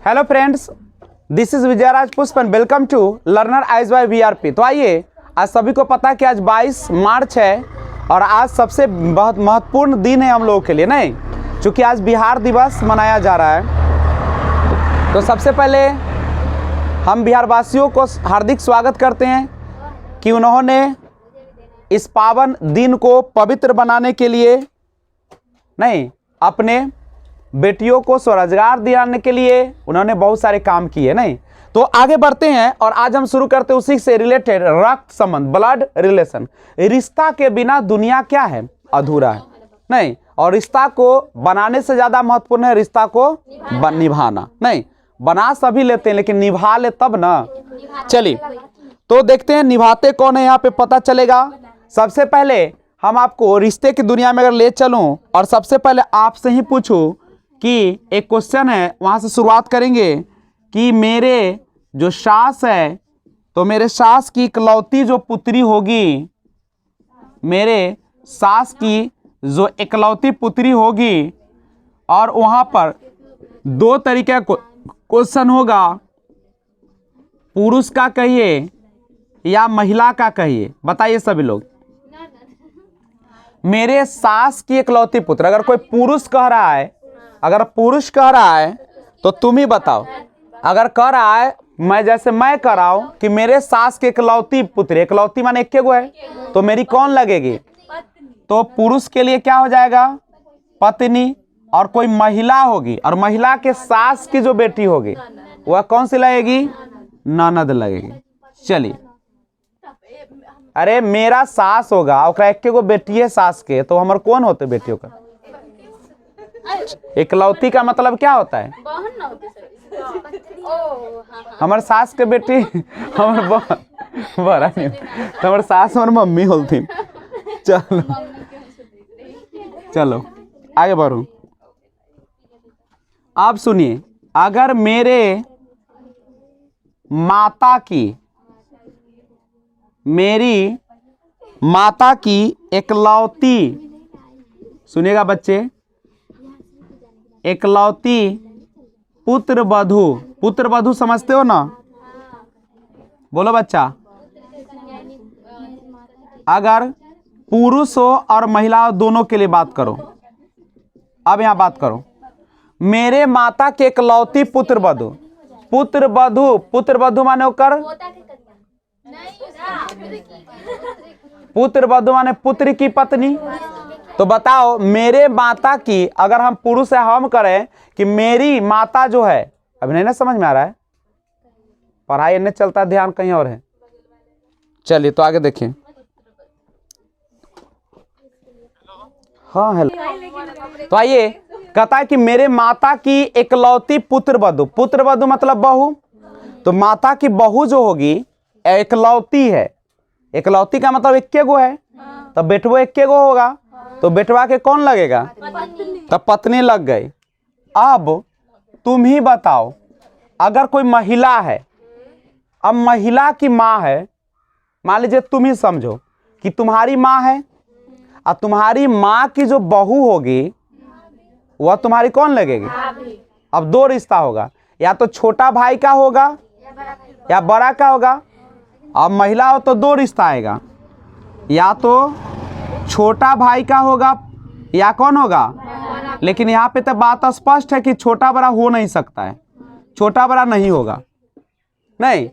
Hello friends, this is Vijayraj Pushpan. Welcome to learner eyes by VRP. तो आइए, आज सभी को पता है कि आज 22 मार्च है और आज सबसे बहुत महत्वपूर्ण दिन है हम लोगों के लिए, नहीं? क्योंकि आज बिहार दिवस मनाया जा रहा है। तो सबसे पहले हम बिहारवासियों को हार्दिक स्वागत करते हैं कि उन्होंने इस पावन दिन को पवित्र बनाने के लिए नहीं, अपने बेटियों को स्वरोजगार दिलाने के लिए उन्होंने बहुत सारे काम किए, नहीं? तो आगे बढ़ते हैं और आज हम शुरू करते हैं उसी से रिलेटेड रक्त संबंध, ब्लड रिलेशन। रिश्ता के बिना दुनिया क्या है? अधूरा है, नहीं? और रिश्ता को बनाने से ज्यादा महत्वपूर्ण है रिश्ता को निभाना, नहीं? बना सभी लेते हैं लेकिन निभा ले तब ना। चलिए तो देखते हैं निभाते कौन है, यहाँ पे पता चलेगा। सबसे पहले हम आपको रिश्ते की दुनिया में अगर ले चलूं और सबसे पहले आपसे ही पूछूं कि एक क्वेश्चन है, वहां से शुरुआत करेंगे कि मेरे जो सास है, तो मेरे सास की इकलौती जो पुत्री होगी, मेरे सास की जो इकलौती पुत्री होगी, और वहां पर दो तरीके का क्वेश्चन होगा, पुरुष का कहिए या महिला का कहिए, बताइए सभी लोग। मेरे सास की इकलौती पुत्र, अगर कोई पुरुष कह रहा है, अगर पुरुष कह रहा है तो तुम ही बताओ। अगर कह रहा है मैं, जैसे मैं कह रहा हूं कि मेरे सास के इकलौती पुत्र, इकलौती माने एक गो है, तो मेरी कौन लगेगी? तो पुरुष के लिए क्या हो जाएगा? पत्नी। और कोई महिला होगी और महिला के सास की जो बेटी होगी वह कौन सी लगेगी? ननद लगेगी। चलिए, अरे मेरा सास होगा और एक गो बेटी है सास के, तो हमारे कौन होते बेटियों का? इकलौती का मतलब क्या होता है? हमारे सास के बेटी हमारे बड़ा नहीं, तो हमारे सास और मम्मी होती। चलो चलो आगे बढ़ो। आप सुनिए, अगर मेरे मेरी माता की इकलौती, सुनिएगा बच्चे, इकलौती पुत्र वधू समझते हो ना? बोलो बच्चा। अगर पुरुष हो और महिला दोनों के लिए बात करो। अब यहां बात करो, मेरे माता के इकलौती पुत्र वधू माने होकर, पुत्र वधू माने पुत्र की पत्नी। तो बताओ, मेरे माता की, अगर हम पुरुष है हम करें कि मेरी माता जो है, अभी नहीं ना समझ में आ रहा है, पढ़ाई नहीं चलता, ध्यान कहीं और है। चलिए तो आगे देखें। हाँ हेलो। तो आइए, कहता है कि मेरे माता की इकलौती पुत्र वधू मतलब बहू। तो माता की बहू जो होगी इकलौती है, इकलौती का मतलब इक्के गो है, तो बेटवो इक्के गो होगा, तो बेटवा के कौन लगेगा? तो पत्नी लग गई। अब तुम ही बताओ, अगर कोई महिला है, अब महिला की माँ है, मान लीजिए तुम ही समझो कि तुम्हारी माँ है, और तुम्हारी माँ की जो बहू होगी वह तुम्हारी कौन लगेगी? अब दो रिश्ता होगा, या तो छोटा भाई का होगा या बड़ा का होगा। अब महिला हो तो दो रिश्ता आएगा, या तो छोटा भाई का होगा या कौन होगा। लेकिन यहाँ पे तो बात स्पष्ट है कि छोटा बड़ा हो नहीं सकता है, छोटा बड़ा नहीं होगा, नहीं।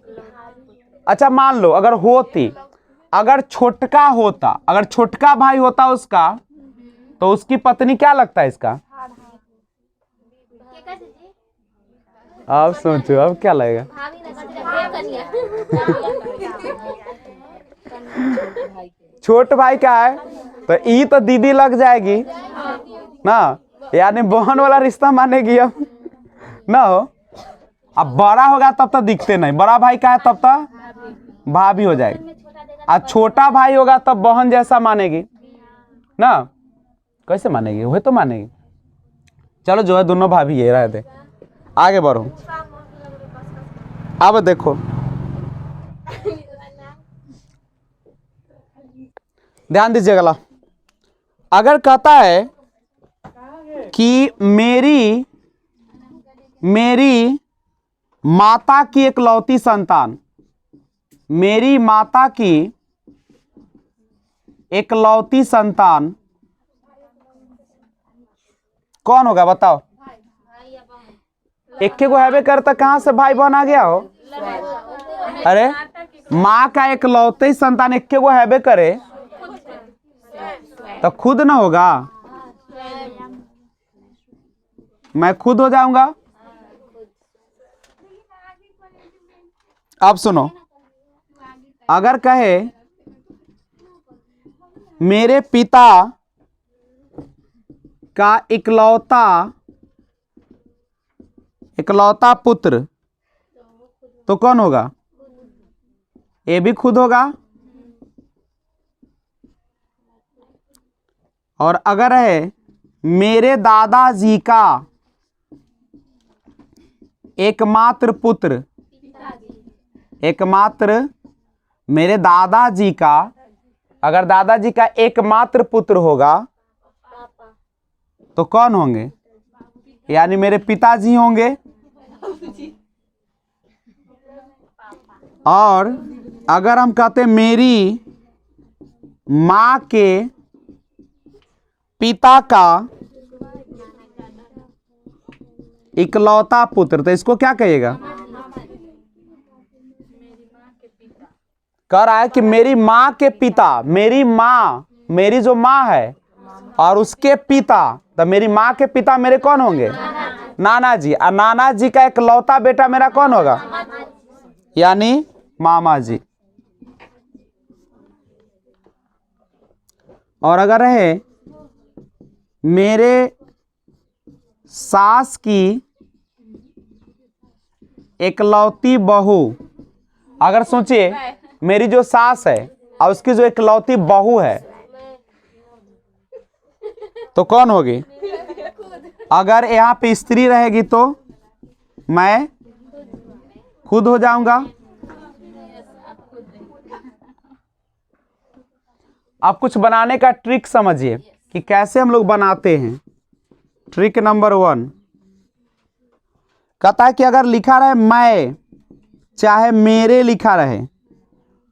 अच्छा मान लो अगर होती, अगर छोटका होता, अगर छोटका भाई होता उसका, तो उसकी पत्नी क्या लगता है इसका? अब सोचो, अब क्या लगेगा? छोट भाई क्या है, तो ई तो दीदी लग जाएगी ना, यानी बहन वाला रिश्ता मानेगी अब ना हो। अब बड़ा होगा तब तक दिखते नहीं, बड़ा भाई का है तब तक भाभी हो जाएगी, और छोटा भाई होगा तब बहन जैसा मानेगी ना। कैसे मानेगी? वही तो मानेगी। चलो जो है दोनों भाभी ये रह दे, आगे बढ़ो। अब देखो, ध्यान दीजिएगा। अगर कहता है कि मेरी माता की इकलौती संतान, मेरी माता की इकलौती संतान कौन होगा बताओ। एक को हैवे करता, कहां से भाई बहन आ गया हो? अरे माँ का इकलौती संतान एक को हैवे करे तो खुद ना होगा, मैं खुद हो जाऊंगा। अब सुनो, अगर कहे मेरे पिता का इकलौता पुत्र, तो कौन होगा? ये भी खुद होगा। और अगर है मेरे दादाजी का एकमात्र पुत्र, एकमात्र, मेरे दादाजी का, अगर दादाजी का एकमात्र पुत्र होगा तो कौन होंगे? यानी मेरे पिताजी होंगे। और अगर हम कहते मेरी माँ के पिता का इकलौता पुत्र, तो इसको क्या कहिएगा? कह रहा है कि मेरी माँ के पिता, मेरी माँ, मेरी जो माँ है और उसके पिता, तो मेरी माँ के पिता मेरे कौन होंगे? नाना जी। और नाना जी का इकलौता बेटा मेरा कौन होगा? यानी मामा जी। और अगर है मेरे सास की इकलौती बहू, अगर सोचिए मेरी जो सास है और उसकी जो इकलौती बहू है तो कौन होगी? अगर यहाँ पे स्त्री रहेगी तो मैं खुद हो जाऊंगा। अब कुछ बनाने का ट्रिक समझिए कि कैसे हम लोग बनाते हैं। ट्रिक नंबर 1 कहता है कि अगर लिखा रहे मैं, चाहे मेरे लिखा रहे,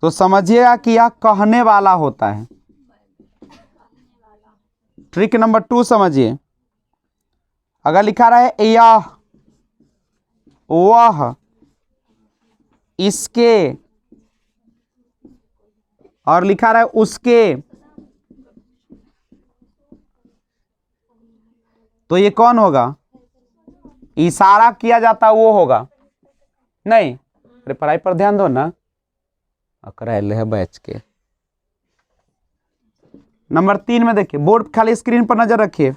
तो समझिएगा कि यह कहने वाला होता है। ट्रिक नंबर 2 समझिए, अगर लिखा रहे यह, वह, इसके, और लिखा रहे उसके, तो ये कौन होगा? इशारा किया जाता वो होगा। नहीं, अरे पढ़ाई पर ध्यान दो ना, अकराइल है बैच के। नंबर 3 में देखिए, बोर्ड खाली स्क्रीन पर नजर रखिए।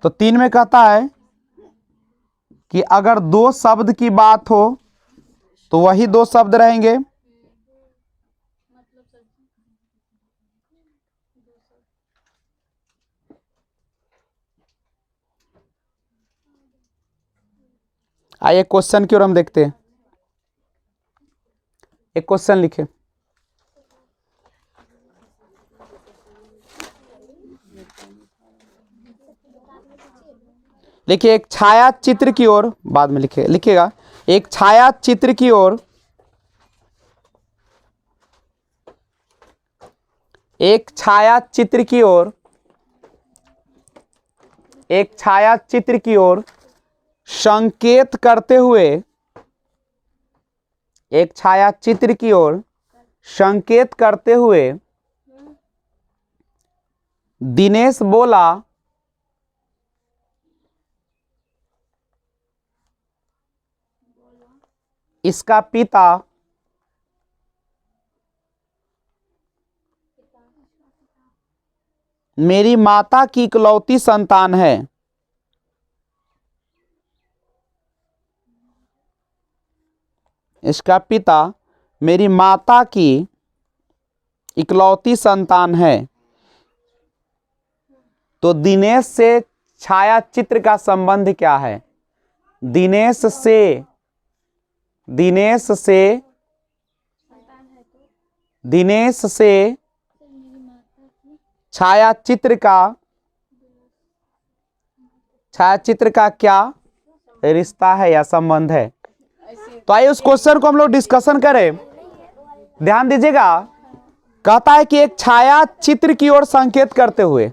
तो 3 में कहता है कि अगर 2 शब्द की बात हो तो वही 2 शब्द रहेंगे। आइए क्वेश्चन की ओर हम देखते हैं। एक क्वेश्चन लिखे, लिखिए एक छाया चित्र की ओर, बाद में लिखिएगा एक छाया चित्र की ओर, एक छाया चित्र की ओर, एक छाया चित्र की ओर संकेत करते हुए, एक छाया चित्र की ओर संकेत करते हुए दिनेश बोला, इसका पिता मेरी माता की इकलौती संतान है। इसका पिता मेरी माता की इकलौती संतान है। तो दिनेश से छाया चित्र का संबंध क्या है? दिनेश से, दिनेश से, दिनेश से छाया चित्र का छायाचित्र का क्या रिश्ता है या संबंध है। तो आइए उस क्वेश्चन को हम लोग डिस्कशन करें। ध्यान दीजिएगा, कहता है कि एक छाया चित्र की ओर संकेत करते हुए,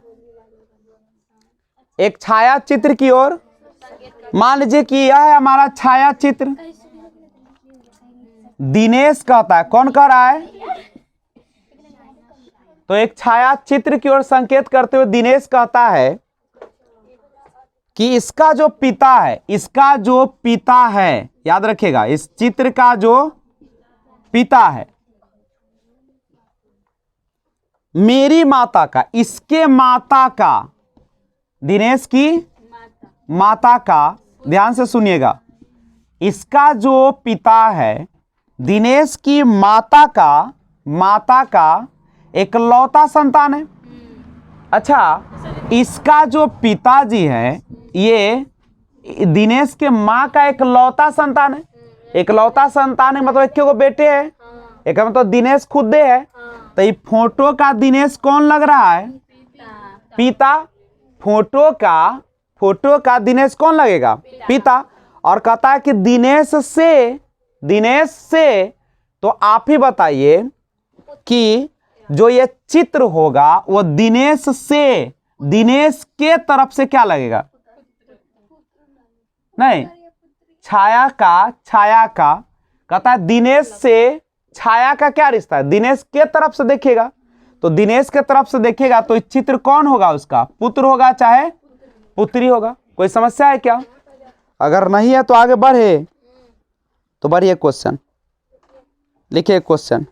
एक छाया चित्र की ओर, मान लीजिए कि यह है हमारा छाया चित्र। दिनेश कहता है, कौन कह रहा है? तो एक छाया चित्र की ओर संकेत करते हुए दिनेश कहता है कि इसका जो पिता है, इसका जो पिता है, याद रखिएगा, इस चित्र का जो पिता है मेरी माता का, इसके माता का, दिनेश की माता का, ध्यान से सुनिएगा, इसका जो पिता है दिनेश की माता का एकलौता संतान है। अच्छा, इसका जो पिताजी है ये दिनेश के माँ का एकलौता संतान है। एकलौता संतान है मतलब एक को बेटे है, एक मतलब दिनेश खुद है। तो ये फोटो का दिनेश कौन लग रहा है? पिता। फोटो का दिनेश कौन लगेगा? पिता। और कहता है कि दिनेश से तो आप ही बताइए कि जो ये चित्र होगा वो दिनेश के तरफ से क्या लगेगा? नहीं, छाया का कहता है दिनेश से छाया का क्या रिश्ता है? दिनेश के तरफ से देखिएगा, तो दिनेश के तरफ से देखिएगा तो चित्र कौन होगा? उसका पुत्र होगा चाहे पुत्री होगा। कोई समस्या है क्या? अगर नहीं है तो आगे बढ़े, तो बढ़िए क्वेश्चन लिखिए। क्वेश्चन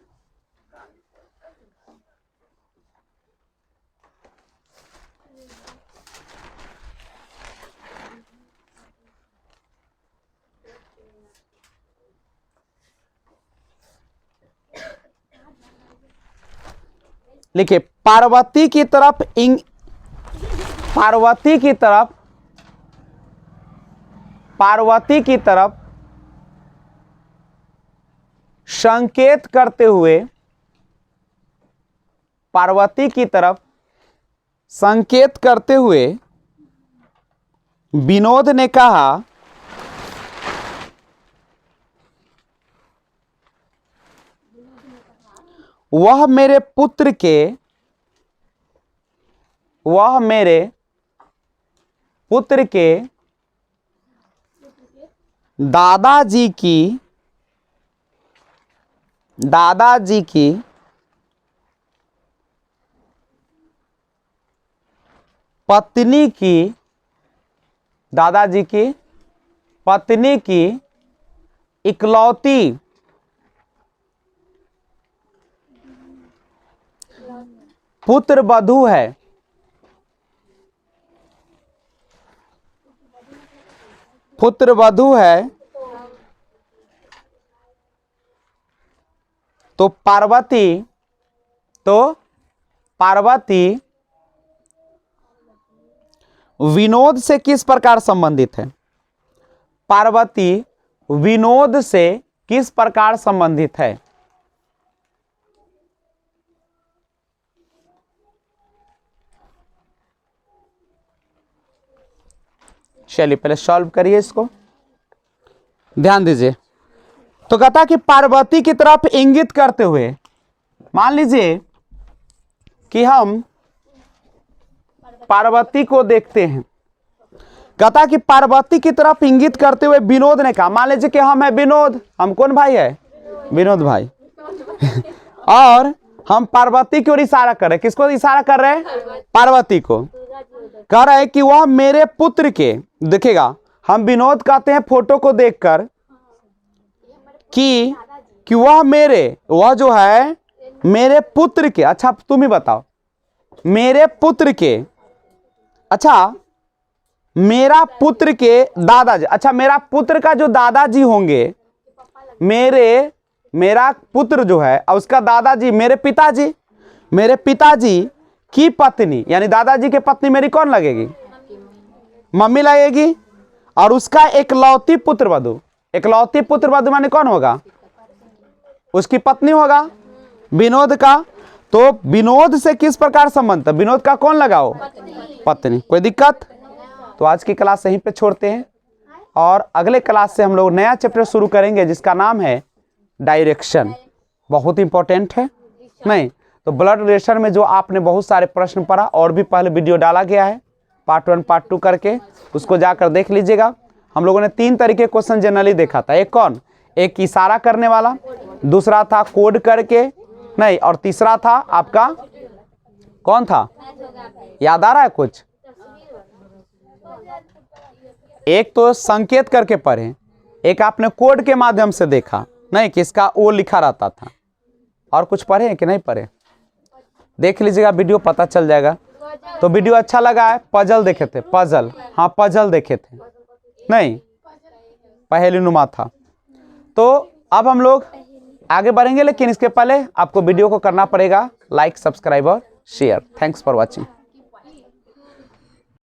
लिखिए, पार्वती की तरफ संकेत करते हुए, पार्वती की तरफ संकेत करते हुए विनोद ने कहा, वह मेरे पुत्र के दादाजी की पत्नी की इकलौती पुत्र वधू है। तो पार्वती विनोद से किस प्रकार संबंधित है? पार्वती विनोद से किस प्रकार संबंधित है? चलिए पहले सॉल्व करिए इसको, ध्यान दीजिए। तो कहता कि पार्वती की तरफ इंगित करते हुए, मान लीजिए कि हम पार्वती को देखते हैं। कहता कि पार्वती की तरफ इंगित करते हुए विनोद ने कहा, मान लीजिए कि हम है विनोद, हम कौन भाई है? विनोद भाई। और हम पार्वती की ओर इशारा कर रहे हैं। किसको इशारा कर रहे हैं? पार्वती को। कह रहा है कि वह मेरे पुत्र के, देखिएगा हम विनोद कहते हैं फोटो को देखकर कि वह जो है मेरे पुत्र के, अच्छा तुम ही बताओ, मेरे पुत्र के, अच्छा मेरा पुत्र के दादाजी, अच्छा मेरा पुत्र का जो दादाजी होंगे, मेरा पुत्र जो है और उसका दादाजी मेरे पिताजी की पत्नी, यानी दादाजी की पत्नी मेरी कौन लगेगी? मम्मी लगेगी। और उसका एकलौती पुत्र वधू माने कौन होगा? उसकी पत्नी होगा, विनोद का। तो विनोद से किस प्रकार संबंध? विनोद का कौन लगाओ? पत्नी। कोई दिक्कत? तो आज की क्लास यहीं पे छोड़ते हैं और अगले क्लास से हम लोग नया चैप्टर शुरू करेंगे जिसका नाम है डायरेक्शन। बहुत इंपॉर्टेंट है नहीं? तो ब्लड रिलेशन में जो आपने बहुत सारे प्रश्न पढ़ा और भी पहले वीडियो डाला गया है पार्ट 1 पार्ट 2 करके, उसको जाकर देख लीजिएगा। हम लोगों ने 3 तरीके क्वेश्चन जनरली देखा था। एक कौन? एक इशारा करने वाला, दूसरा था कोड करके नहीं, और तीसरा था आपका कौन था? याद आ रहा है कुछ? एक तो संकेत करके पढ़े, एक आपने कोड के माध्यम से देखा नहीं, किसका ओ लिखा रहता था। और कुछ पढ़े कि नहीं पढ़े? देख लीजिएगा वीडियो, पता चल जाएगा। तो वीडियो अच्छा लगा है? पजल देखे थे? पजल, हाँ पजल देखे थे नहीं, पहेली नुमा था। तो अब हम लोग आगे बढ़ेंगे, लेकिन इसके पहले आपको वीडियो को करना पड़ेगा लाइक, सब्सक्राइब और शेयर। Thanks for watching.